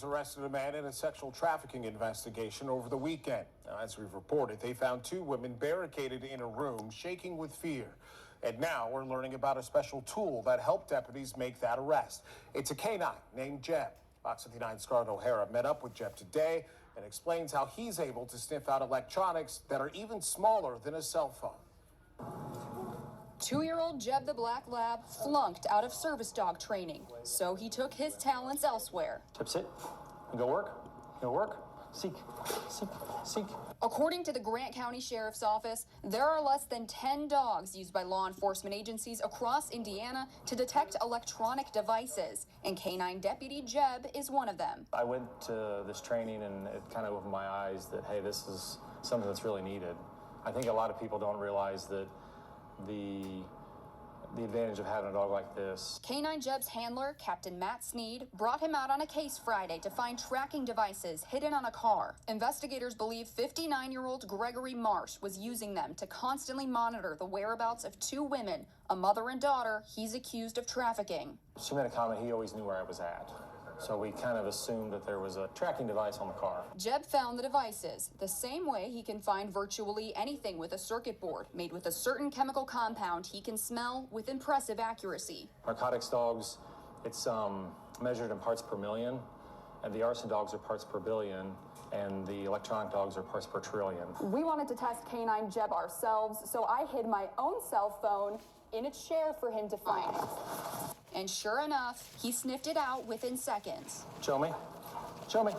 Arrested a man in a sexual trafficking investigation over the weekend. Now, as we've reported, they found two women barricaded in a room, shaking with fear. And now we're learning about a special tool that helped deputies make that arrest. It's a canine named Jeb. Fox 59's Scarlett O'Hara met up with Jeb today and explains how he's able to sniff out electronics that are even smaller than a cell phone. 2-year-old Jeb the Black Lab flunked out of service dog training, so he took his talents elsewhere. Jeb, sit. You go work. You go work. Seek. Seek. Seek. According to the Grant County Sheriff's Office, there are less than 10 dogs used by law enforcement agencies across Indiana to detect electronic devices, and Canine Deputy Jeb is one of them. I went to this training and it kind of opened my eyes that, hey, this is something that's really needed. I think a lot of people don't realize that the advantage of having a dog like this. Canine Jeb's handler, Captain Matt Sneed, brought him out on a case Friday to find tracking devices hidden on a car. Investigators believe 59-year-old Gregory Marsh was using them to constantly monitor the whereabouts of two women, a mother and daughter he's accused of trafficking. She made a comment, he always knew where I was at. So we kind of assumed that there was a tracking device on the car. Jeb found the devices the same way he can find virtually anything with a circuit board made with a certain chemical compound he can smell with impressive accuracy. Narcotics dogs, it's measured in parts per million, and the arson dogs are parts per billion, and the electronic dogs are parts per trillion. We wanted to test Canine Jeb ourselves, so I hid my own cell phone in a chair for him to find it. And sure enough, he sniffed it out within seconds. Show me. Show me.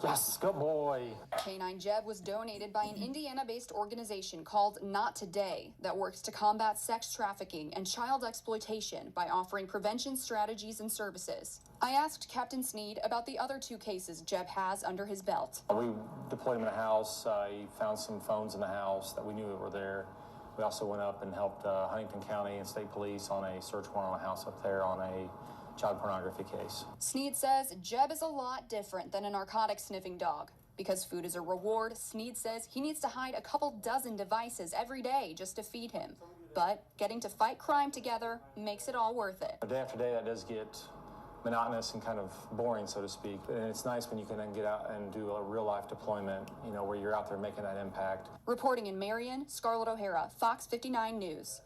Yes, good boy. Canine Jeb was donated by an Indiana-based organization called Not Today that works to combat sex trafficking and child exploitation by offering prevention strategies and services. I asked Captain Sneed about the other two cases Jeb has under his belt. We deployed him in a house. He found some phones in the house that we knew were there. We also went up and helped Huntington County and State Police on a search warrant on a house up there on a child pornography case. Sneed says Jeb is a lot different than a narcotic sniffing dog. Because food is a reward, Sneed says he needs to hide a couple dozen devices every day just to feed him. But getting to fight crime together makes it all worth it. Day after day, that does get monotonous and kind of boring, so to speak. And it's nice when you can then get out and do a real-life deployment, you know, where you're out there making that impact. Reporting in Marion, Scarlett O'Hara, Fox 59 News.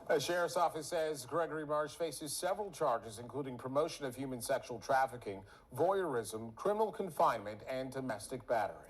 The Sheriff's Office says Gregory Marsh faces several charges, including promotion of human sexual trafficking, voyeurism, criminal confinement, and domestic battery.